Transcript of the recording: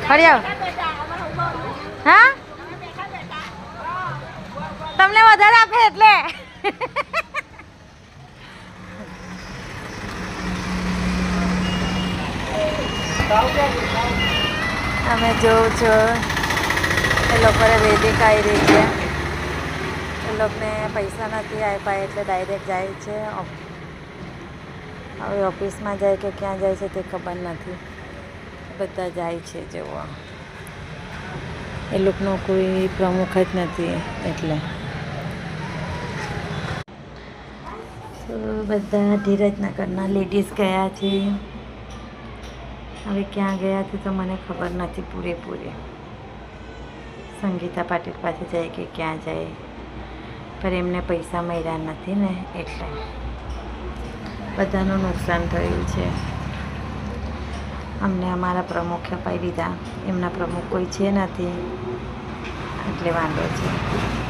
હરિયાવ હા તમને વધારે આપે એટલે અમે જોઉં છો એ લોકોને વેદિક આવી રહી છે એ લોકોને પૈસા નથી આપ્યા એટલે ડાયરેક્ટ જાય છે હવે ઓફિસમાં જાય કે ક્યાં જાય છે તે ખબર નથી બધા જાય છે જોવા એ લોકોનો કોઈ પ્રમુખ જ નથી એટલે બધા ધીરજનગરના લેડીઝ ગયા છે હવે ક્યાં ગયા છે તો મને ખબર નથી પૂરેપૂરી સંગીતા પાટીલ પાસે જાય કે ક્યાં જાય પણ એમને પૈસા મળ્યા નથી ને એટલે બધાનું નુકસાન થયું છે અમને અમારા પ્રમુખે અપાઈ દીધા એમના પ્રમુખ કોઈ છે નથી એટલે વાંધો છે